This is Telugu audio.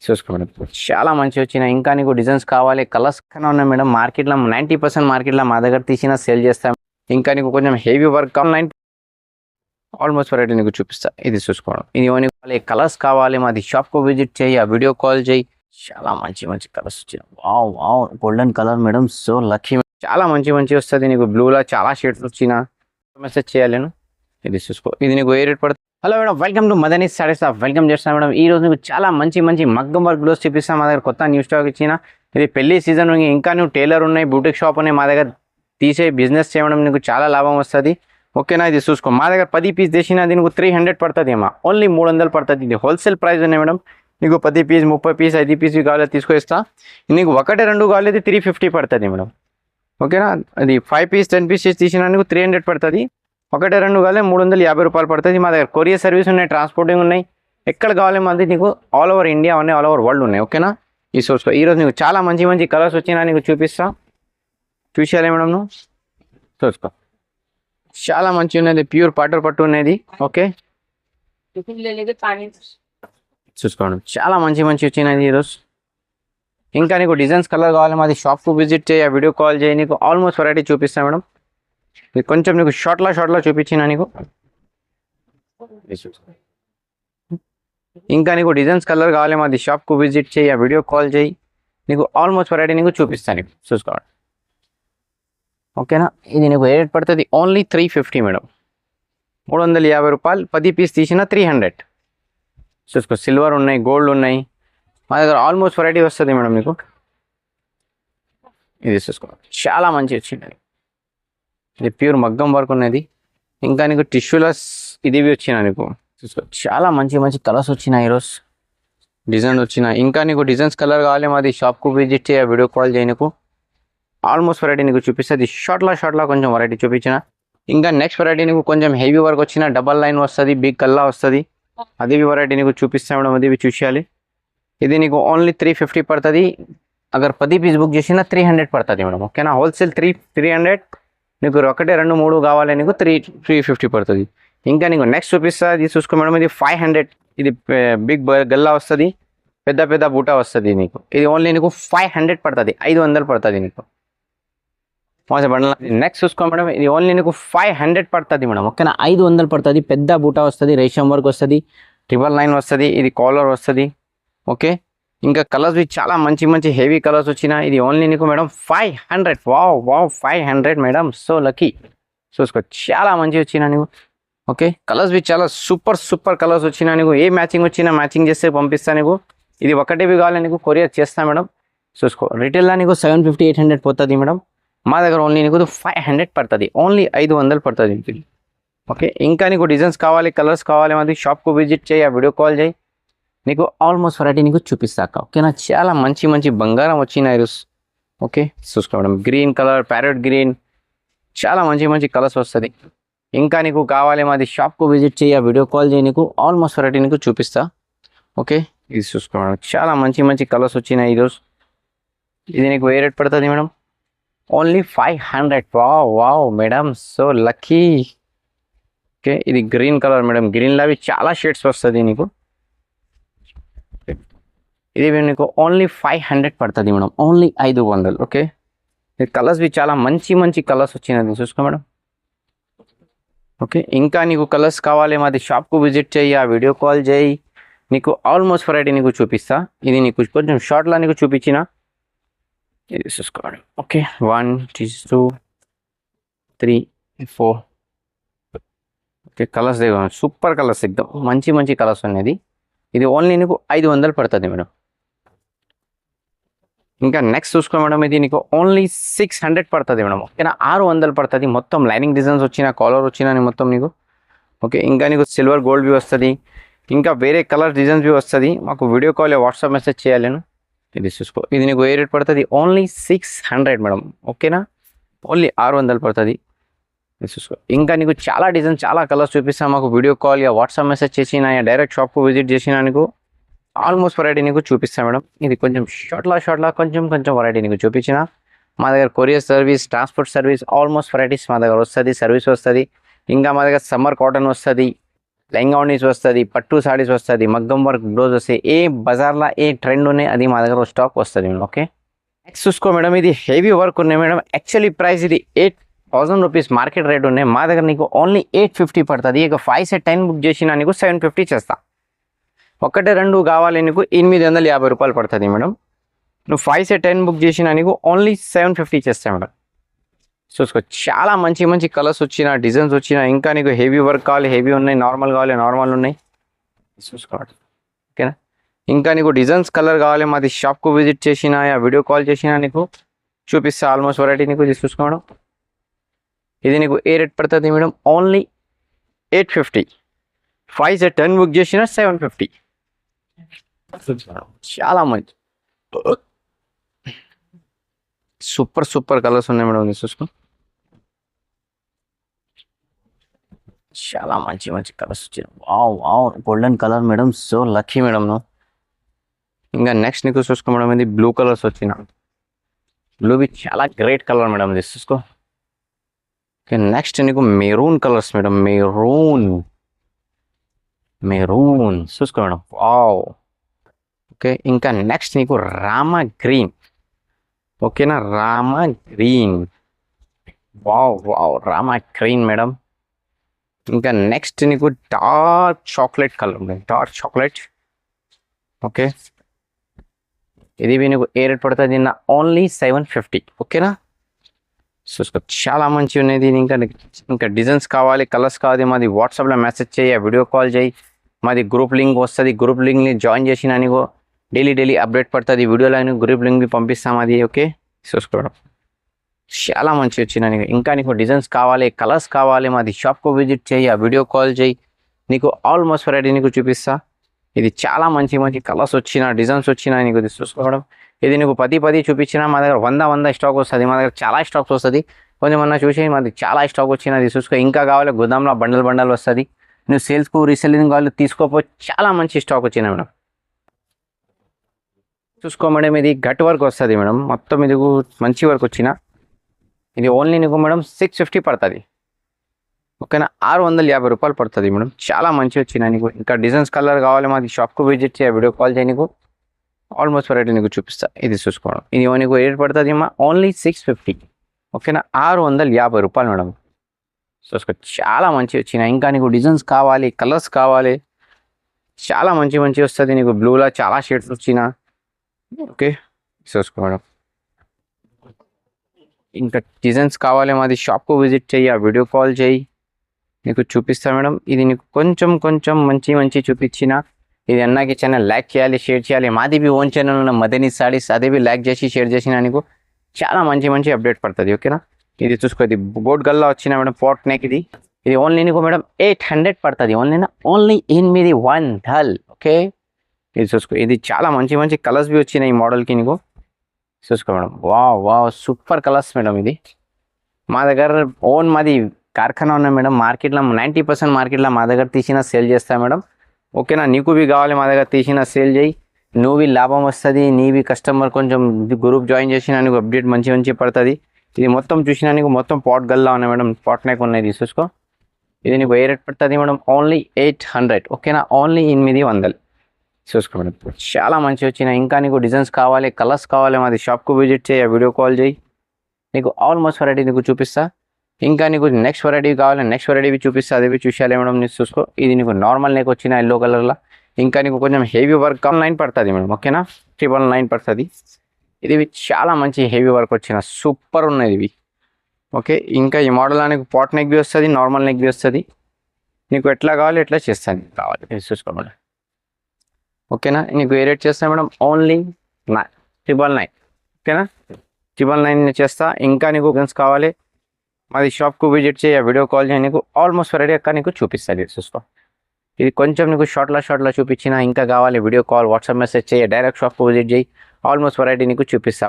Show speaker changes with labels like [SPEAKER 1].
[SPEAKER 1] చూసుకోండి చాలా మంచి వచ్చినాయి. ఇంకా నీకు డిజైన్స్ కావాలి, కలర్స్ కన్నా ఉన్నాయి మేడం. మార్కెట్లో 90% మార్కెట్లో మా దగ్గర తీసిన సేల్ చేస్తాం. ఇంకా నీకు కొంచెం హెవీ వర్క్ కావాలి, ఆల్మోస్ట్ వెరైటీ నీకు చూపిస్తా. ఇది చూసుకోవడం, ఇది ఓన్లీ కలర్స్ కావాలి మాది షాప్కు విజిట్ చేయి, ఆ వీడియో కాల్ చేయి. చాలా మంచి మంచి కలర్స్ వచ్చినాయి. Wow wow, golden colour madam, so lucky. చాలా మంచి మంచి వస్తుంది నీకు. బ్లూలో చాలా షేడ్స్ వచ్చిన మెసేజ్ చేయాలి. ఇది చూసుకో, ఇది నీకు ఏ రేట్ పడుతుంది. Hello madam, welcome to Madani saris. Welcome చేస్తాను మేడం. ఈ రోజు నీకు చాలా మంచి మంచి మగ్గం వర్క్ బ్లౌజ్ చూపిస్తాను. మా దగ్గర కొత్త న్యూ స్టాక్ ఇచ్చిన, ఇది పెళ్లి సీజన్. ఇంకా నువ్వు టైలర్ ఉన్నాయి, బూటిక్ షాప్ ఉన్నాయి, మా దగ్గర తీసే బిజినెస్ చేయడం నీకు చాలా లాభం వస్తుంది. ఓకేనా, ఇది చూసుకో. మా దగ్గర 10 పీస్ తెచ్చినా దీనికి 300 పడుతుంది అమ్మా, ఓన్లీ 300 పడుతుంది. ఇది హోల్సేల్ ప్రైస్ ఉన్నాయి మేడం. నీకు 10 పీస్ 30 పీస్ 5 పీస్ కావాలి తీసుకొస్తా. నీకు 1 2 కావాలి 350 పడుతుంది మేడం. ఓకేనా, అది 5 పీస్ 10 పీస్ తీసినా నీకు 300 పడుతుంది. 1 2 కావాలి 350 రూపాయలు పడుతుంది. మా దగ్గర కొరియర్ సర్వీస్ ఉన్నాయి, ట్రాన్స్పోర్టింగ్ ఉన్నాయి. ఎక్కడ కావాలి మాది నీకు ఆల్ ఓవర్ ఇండియా ఉన్నాయి, ఆల్ ఓవర్ వరల్డ్ ఉన్నాయి. ఓకేనా, ఈ చూసుకో. ఈరోజు నీకు చాలా మంచి మంచి కలర్స్ వచ్చినా నీకు చూపిస్తా. చూసేయాలి మేడం, నువ్వు చూసుకో. చాలా మంచి ఉన్నది, ప్యూర్ పాటర్ పట్టు ఉన్నది. ఓకే, చూసుకోండి, చాలా మంచి మంచి వచ్చినది ఈరోజు. ఇంకా నీకు డిజైన్స్ కలర్ కావాలి మాది షాప్కు విజిట్ చేయి, వీడియో కాల్ చేయి. నీకు ఆల్మోస్ట్ వెరైటీ చూపిస్తాను మేడం. కొంచెం నీకు షార్ట్లో చూపించిన నీకు. ఇంకా నీకు డిజైన్స్ కలర్ కావాలి మాది షాప్కు విజిట్ చేయి, వీడియో కాల్ చేయి. నీకు ఆల్మోస్ట్ వెరైటీ నీకు చూపిస్తాను నీకు. చూసుకోండి, ఓకేనా. ఇది నీకు రేట్ పడుతుంది ఓన్లీ 350 మేడం. 350 రూపాయలు. 10 పీస్ తీసిన 300. చూసుకో, సిల్వర్ ఉన్నాయి, గోల్డ్ ఉన్నాయి, మా దగ్గర ఆల్మోస్ట్ వెరైటీ వస్తుంది మేడం నీకు. ఇది చూసుకో, చాలా మంచి వచ్చింది. ఇది ప్యూర్ మగ్గం వర్క్ ఉన్నది. ఇంకా నీకు టిష్యూలస్ ఇది వచ్చిన నీకు. చూసుకో, చాలా మంచి మంచి కలర్స్ వచ్చినాయి ఈరోజు, డిజైన్ వచ్చిన. ఇంకా నీకు డిజైన్స్ కలర్ కావాలి మాది షాప్కు విజిట్ చేయ, వీడియో కాల్ చేయి. నీకు ఆల్మోస్ట్ వెరైటీ నీకు చూపిస్తుంది. షార్ట్లో కొంచెం వెరైటీ చూపించిన. ఇంకా నెక్స్ట్ వెరైటీ నీకు కొంచెం హెవీ వర్క్ వచ్చిన, డబల్ లైన్ వస్తుంది, బిగ్ కల్లా వస్తుంది. అది వెరైటీ నీకు చూపిస్తాను మేడం, అది చూసేయాలి. ఇది నీకు ఓన్లీ 350 పడుతుంది. అగర్ 10 పీస్ బుక్ చేసినా 300 పడుతుంది మేడం. ఓకేనా, హోల్సేల్ 300. నీకు 1 2 3 కావాలి నీకు 350 పడుతుంది. ఇంకా నీకు నెక్స్ట్ చూపిస్తా, ఇది చూసుకో మేడం. ఇది 500. ఇది బిగ్ గల్లా వస్తుంది, పెద్ద పెద్ద బూటా వస్తుంది నీకు. ఇది ఓన్లీ నీకు 500 పడుతుంది, 500 పడుతుంది నీకు. నెక్స్ట్ చూసుకో మేడం, ఇది ఓన్లీ నీకు 500 పడుతుంది మేడం. ఓకేనా, 500 పడుతుంది. పెద్ద బూటా వస్తుంది, రేషం వర్క్ వస్తుంది, 999 వస్తుంది. ఇది కాలర్ వస్తుంది. ఓకే, ఇంకా కలర్స్ చాలా మంచి మంచి హెవీ కలర్స్ వచ్చిన. ఇది ఓన్లీ నీకు madam 500. Wow wow, 500 madam, so lucky. చూసుకో, చాలా మంచి వచ్చినా నీకు. ఓకే, కలర్స్ చాలా సూపర్ కలర్స్ వచ్చినా నీకు. ఏ మ్యాచింగ్ వచ్చినా మ్యాచింగ్ చేస్తే పంపిస్తా నీకు. ఇది ఒకటి కావాలి నీకు కొరియర్ చేస్తా మేడం. చూసుకో, రిటైల్లో నీకు 750 800 పోతుంది మేడం. మా దగ్గర ఓన్లీ నీకు 500 పడుతుంది, ఓన్లీ 500 పడుతుంది. ఓకే, ఇంకా నీకు డిజైన్స్ కావాలి, కలర్స్ కావాలి మాది షాప్కు విజిట్ చేయి, వీడియో కాల్ చేయి. నీకు ఆల్మోస్ట్ వెరైటీ నీకు చూపిస్తాక. ఓకేనా, చాలా మంచి మంచి బంగారం వచ్చిన ఈరోజు. ఓకే, చూసుకోవడం గ్రీన్ కలర్, ప్యారెట్ గ్రీన్, చాలా మంచి మంచి కలర్స్ వస్తుంది. ఇంకా నీకు కావాలి మాది షాప్కు విజిట్ చేయి, వీడియో కాల్ చేయి. నీకు ఆల్మోస్ట్ వెరైటీ నీకు చూపిస్తా. ఓకే, ఇది చూసుకోవడం చాలా మంచి మంచి కలర్స్ వచ్చినాయి ఈరోజు. ఇది నీకు ఏ రేట్ పడుతుంది madam? Only 500. Wow wow madam, so lucky. Okay, ఇది గ్రీన్ కలర్ మేడం. గ్రీన్లో అవి చాలా షేడ్స్ వస్తుంది నీకు. ఇది నీకు ఓన్లీ 500 పడుతుంది మేడం, ఓన్లీ 500. ఓకే, ఇది కలర్స్ చాలా మంచి మంచి కలర్స్ వచ్చినది, చూసుకో మేడం. ఓకే, ఇంకా నీకు కలర్స్ కావాలి మాది షాప్కు విజిట్ చేయి, వీడియో కాల్ చేయి. నీకు ఆల్మోస్ట్ వెరైటీ నీకు చూపిస్తా. ఇది నీకు కొంచెం షార్ట్లో నీకు చూపించిన. ఇది చూసుకోండి. Okay, 1 2 3 4. Okay, colours super colours, ఎక్దమ్ మంచి మంచి కలర్స్ ఉన్నది. ఇది ఓన్లీ నీకు 500 పడుతుంది మేడం. ఇంకా నెక్స్ట్ చూసుకో మేడం, ఇది నీకు ఓన్లీ 600 పడుతుంది మేడం. ఓకేనా, 600 పడుతుంది. మొత్తం లైనింగ్ డిజైన్స్ వచ్చిన, కాలర్ వచ్చిన మొత్తం నీకు. ఓకే, ఇంకా నీకు సిల్వర్ గోల్డ్ బి వస్తుంది, ఇంకా వేరే కలర్ డిజైన్స్ బి వస్తుంది. మాకు వీడియో కాల్ వాట్సాప్ మెసేజ్ చేయాలి నేను. ఇది చూసుకో, ఇది నీకు ఏ రేట్ పడుతుంది? Only 600 madam. ఓకేనా, ఓన్లీ 600 పడుతుంది. ఇది చూసుకో, ఇంకా నీకు చాలా డిజైన్ చాలా కలర్స్ చూపిస్తాను. మాకు వీడియో కాల్ వాట్సాప్ మెసేజ్ చేసినా, డైరెక్ట్ షాప్కు విజిట్ చేసినా నీకు ఆల్మోస్ట్ వెరైటీ నీకు చూపిస్తాను మేడం. ఇది కొంచెం షార్ట్లో కొంచెం వెరైటీ నీకు చూపించిన. మా దగ్గర courier service, transport service, almost varieties మా దగ్గర వస్తుంది, సర్వీస్ వస్తుంది. ఇంకా మా దగ్గర సమ్మర్ కాటన్ వస్తుంది, లెహంగా ఓణీస్ వస్తుంది, పట్టు సారీస్ వస్తుంది, మగ్గం వర్క్ బ్లౌజ్ వస్తాయి. ఏ బజార్లో ఏ ట్రెండ్ ఉన్నాయి అది మా దగ్గర స్టాక్ వస్తుంది మేడం. ఓకే, నెక్స్ట్ చూసుకో మేడం, ఇది హెవీ వర్క్ ఉన్నాయి మేడం. యాక్చువల్లీ ప్రైస్ ఇది 8,000 రూపీస్ మార్కెట్ రేట్ ఉన్నాయి. మా దగ్గర నీకు ఓన్లీ 850 పడుతుంది. ఇక 5 సెట్ 10 బుక్ చేసినా నీకు 750 చేస్తా. ఒకటే రెండు కావాలి నీకు 850 రూపాయలు పడుతుంది మేడం. నువ్వు 5 సెట్ 10 బుక్ చేసినా నీకు ఓన్లీ 750 చేస్తా మేడం. చూసుకో, చాలా మంచి మంచి కలర్స్ వచ్చిన, డిజైన్స్ వచ్చిన. ఇంకా నీకు హెవీ వర్క్ కావాలి, హెవీ ఉన్నాయి. నార్మల్ కావాలి, నార్మల్ ఉన్నాయి. చూసుకోవాలి, ఓకేనా. ఇంకా నీకు డిజైన్స్ కలర్ కావాలి, మాది షాప్కు విజిట్ చేసినా యా వీడియో కాల్ చేసినా నీకు చూపిస్తా. ఆల్మోస్ట్ వెరైటీ నీకు ఇది చూసుకోవడం. ఇది నీకు ఏ రేట్ పడుతుంది మేడం? ఓన్లీ 850. 5 సెట్ 10 బుక్ చేసిన 750. చాలా మంచి సూపర్ సూపర్ కలర్స్ ఉన్నాయి మేడం. ఇది చూసుకో, చాలా మంచి మంచి కలర్స్ వచ్చాయి. Wow wow, golden colour madam. So lucky madam నువ్వు. ఇంకా నెక్స్ట్ నీకు చూసుకో మేడం, ఇది బ్లూ కలర్స్ వచ్చిన. బ్లూ బి చాలా గ్రేట్ కలర్ మేడం. ఇది చూసుకో. ఓకే, నెక్స్ట్ నీకు maroon colours madam. Maroon maroon చూసుకో మేడం. వావ్. ఓకే, ఇంకా నెక్స్ట్ నీకు రామా గ్రీన్. ఓకేనా, Rama green. Wow wow, Rama green madam. ఇంకా నెక్స్ట్ నీకు dark chocolate colour madam. Dark chocolate. Okay, ఇది నీకు ఏ రేట్ పడుతుంది? ఓన్లీ 750. ఓకేనా. చూసుకో, చాలా మంచి ఉన్నది. ఇంకా డిజైన్స్ కావాలి, కలర్స్ కావాలి, మాది వాట్సాప్లో మెసేజ్ చేయి, వీడియో కాల్ చేయి. మాది గ్రూప్ లింక్ వస్తుంది. గ్రూప్ లింక్ని జాయిన్ చేసిన నీకు డైలీ అప్డేట్ పడుతుంది. వీడియోలో గ్రూప్ లింక్ పంపిస్తాం అది. ఓకే, చూసుకోవడం చాలా మంచి వచ్చిన. ఇంకా నీకు డిజైన్స్ కావాలి, కలర్స్ కావాలి, మాది షాప్కు విజిట్ చేయి, వీడియో కాల్ చేయి. నీకు ఆల్మోస్ట్ వెరైటీ నీకు చూపిస్తా. ఇది చాలా మంచి మంచి కలర్స్ వచ్చిన, డిజైన్స్ వచ్చిన నీకు ఇది చూసుకోవడం. ఇది నీకు 10 చూపించినా మా దగ్గర 100 స్టాక్ వస్తుంది. మా దగ్గర చాలా స్టాక్స్ వస్తుంది. కొంచెం అన్న చూసి మాది చాలా స్టాక్ వచ్చినది చూసుకో. ఇంకా కావాలి గోదాంలో బండల్ వస్తుంది. నువ్వు సేల్స్కు రీసెల్లింగ్ కావాలి తీసుకోపో. చాలా మంచి స్టాక్ వచ్చిన మేడం. చూసుకో మేడం, ఇది గట్ వర్క్ వస్తుంది మేడం. మొత్తం ఇది మంచి వర్క్ వచ్చిన. ఇది ఓన్లీ నీకు మేడం 650 పడుతుంది. ఓకేనా, 650 రూపాయలు పడుతుంది మేడం. చాలా మంచి వచ్చిన నీకు. ఇంకా డిజైన్స్ కలర్ కావాలి, మాది షాప్కు విజిట్ చేయ, వీడియో కాల్ చేయి. నీకు ఆల్మోస్ట్ వెరైటీ నీకు చూపిస్తా. ఇది చూసుకోవడం. ఇది నీకు రేట్ పడుతుంది అమ్మా ఓన్లీ 650. ఓకేనా, 650 రూపాయలు మేడం. చూసుకో, చాలా మంచి వచ్చిన. ఇంకా నీకు డిజైన్స్ కావాలి, కలర్స్ కావాలి, చాలా మంచి మంచి వస్తుంది నీకు. బ్లూలో చాలా షేడ్స్ వచ్చిన. ఓకే, చూసుకోవడం. ఇంకా డిజైన్స్ కావాలి, మాది షాప్కు విజిట్ చేయి, వీడియో కాల్ చేయి, నీకు చూపిస్తా మేడం. ఇది నీకు కొంచెం మంచి చూపించిన. ఇది అన్నాకి ఛానల్ లైక్ చేయాలి, షేర్ చేయాలి. మాది బి ఓన్ ఛానల్ ఉన్న మదనీ సారీస్, అదే బి లైక్ చేసి షేర్ చేసిన నీకు చాలా మంచి అప్డేట్ పడుతుంది. ఓకేనా, ఇది చూసుకో. ఇది బోట్ గల్లా వచ్చిన మేడం. Pot neck. ఇది ఓన్లీ నీకు మేడం 800 పడుతుంది. ఓన్లీ 800. ఓకే, ఇది చూసుకో. ఇది చాలా మంచి కలర్స్ బి వచ్చినాయి ఈ మోడల్కి నీకు చూసుకో madam. Wow super colours madam. ఇది మా దగ్గర మాది కార్ఖానా ఉన్నాయి మేడం. మార్కెట్లో 90% మార్కెట్లో మా దగ్గర తీసిన సేల్ చేస్తా మేడం. ఓకేనా, నీకు బి కావాలి మా దగ్గర తీసిన సేల్ చేయి. నువ్వు లాభం వస్తుంది. నీవి కస్టమర్ కొంచెం గ్రూప్ జాయిన్ చేసినా నీకు అప్డేట్ మంచి పడుతుంది. ఇది మొత్తం చూసినా నీకు మొత్తం పాట్ గల్లా ఉన్నాయి మేడం. పాట్ నెక్ ఉన్నాయి చూసుకో. ఇది నీకు ఏ రేట్ పడుతుంది మేడం? ఓన్లీ 800. ఓకేనా, ఓన్లీ 800 చూసుకో మేడం. చాలా మంచి వచ్చిన. ఇంకా నీకు డిజైన్స్ కావాలి, కలర్స్ కావాలి, మాది షాప్కు విజిట్ చేయి, వీడియో కాల్ చేయి. నీకు ఆల్మోస్ట్ వెరైటీ నీకు చూపిస్తా. ఇంకా నీకు నెక్స్ట్ వెరైటీ కావాలి, నెక్స్ట్ వెరైటీ చూపిస్తా. అది చూసేయాలి మేడం. నీకు చూసుకో. ఇది నీకు నార్మల్ నెక్ వచ్చిన ఎల్లో కలర్లో. ఇంకా నీకు కొంచెం హెవీ వర్క్ 9 పడుతుంది మేడం. ఓకేనా, 999 పడుతుంది. ఇది చాలా మంచి హెవీ వర్క్ వచ్చిన సూపర్ ఉన్నది ఇవి. ఓకే, ఇంకా ఈ మోడల్ నీకు పాట్ నెక్ బి వస్తుంది, నార్మల్ నెక్ బి వస్తుంది. నీకు ఎట్లా కావాలి ఎట్లా చేస్తాను కావాలి చూసుకో మేడం. ఓకేనా, నీకు ఏ రేట్ చేస్తా మేడం? ఓన్లీ 999. ఓకేనా, 999 చేస్తా. ఇంకా నీకు గన్స్ కావాలి, మాది షాప్కు విజిట్ చేయ, వీడియో కాల్ చేయ. నీకు ఆల్మోస్ట్ వెరైటీ అక్క నీకు చూపిస్తుంది చూసుకో. ఇది కొంచెం నీకు షార్ట్లో చూపించిన. ఇంకా కావాలి వీడియో కాల్, వాట్సాప్ మెసేజ్ చేయ, డైరెక్ట్ షాప్కు విజిట్ చేయి. ఆల్మోస్ట్ వెరైటీ నీకు చూపిస్తా.